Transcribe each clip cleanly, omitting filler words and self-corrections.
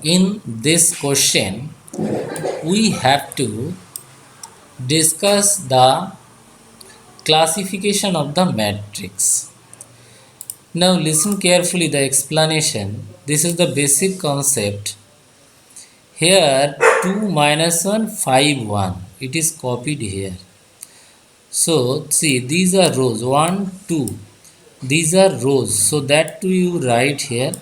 In this question, we have to discuss the classification of the matrix. Now listen carefully the explanation. This is the basic concept. Here 2 minus 1 5 1. It is copied here. So see, these are rows 1 2. These are rows. So that 2 you write here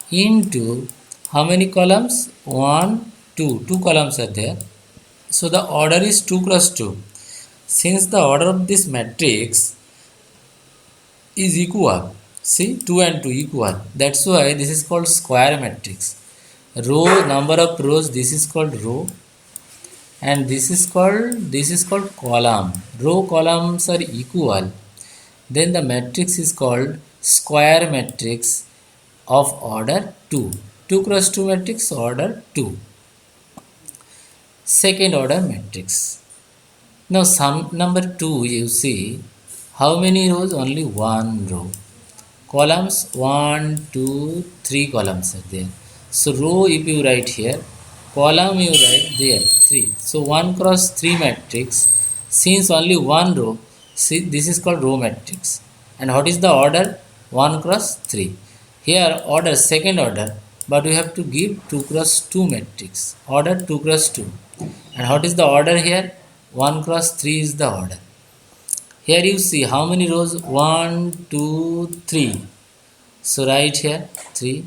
into how many columns? 1 2. 2 columns are there. So the order is 2 cross 2. Since the order of this matrix is equal, see 2 and 2 equal, that's why this is called square matrix. Row, number of rows, this is called row, and this is called column. Row columns are equal, then the matrix is called square matrix of order 2. 2 cross 2 matrix order 2. Second order matrix. Now sum number 2, you see how many rows? Only one row. Columns 1 2 3 columns are there. So row if you write here, column you write there 3. So 1 cross 3 matrix. Since only one row, see this is called row matrix. And what is the order? 1 cross 3. Here order second order, but we have to give 2 cross 2 matrix. Order 2 cross 2. And what is the order here? 1 cross 3 is the order. Here you see how many rows? 1 2 3. So write here 3.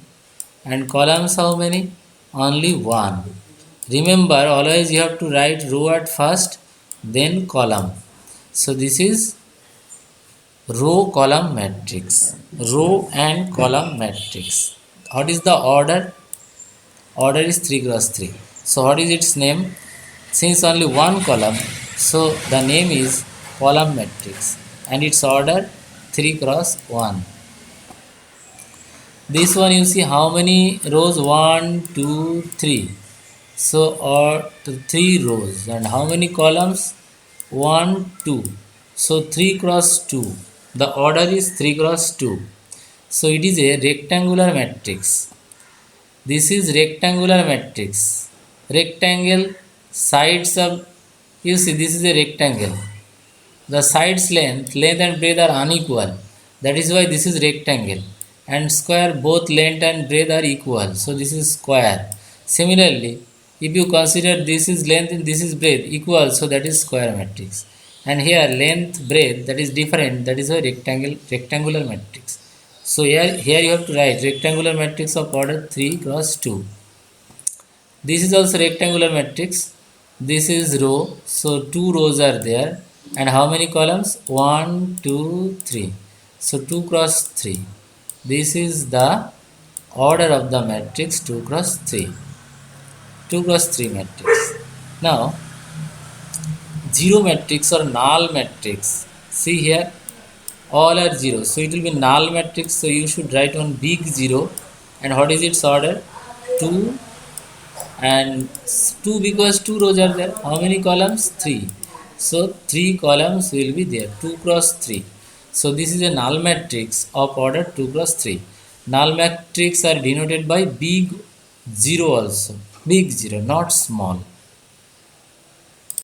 And columns how many? Only 1. Remember, always you have to write row at first, then column. So this is row column matrix. Row and column matrix. What is the order? Order is 3 cross 3. So what is its name? Since only one column, so the name is column matrix and its order 3 cross 1. This one you see how many rows? 1 2 3. So or 3 rows. And how many columns? 1 2. So 3 cross 2. The order is 3 cross 2. So it is a rectangular matrix. This is rectangular matrix. Rectangle sides of, you see this is a rectangle. The sides length and breadth are unequal. That is why this is rectangle. And square, both length and breadth are equal. So this is square. Similarly, if you consider this is length and this is breadth equal, so that is square matrix. And here length, breadth, that is different. That is why rectangular matrix. So here you have to write rectangular matrix of order 3 cross 2. This is also rectangular matrix. This is row. So 2 rows are there. And how many columns? 1 2 3. So 2 cross 3. This is the order of the matrix 2 cross 3. 2 cross 3 matrix. Now 0 matrix or null matrix. See here, all are 0. So it will be null matrix. So you should write one big 0. And what is its order? 2. And 2 because 2 rows are there. How many columns? 3. So 3 columns will be there. 2 cross 3. So this is a null matrix of order 2 cross 3. Null matrix are denoted by big 0 also. Big 0, not small.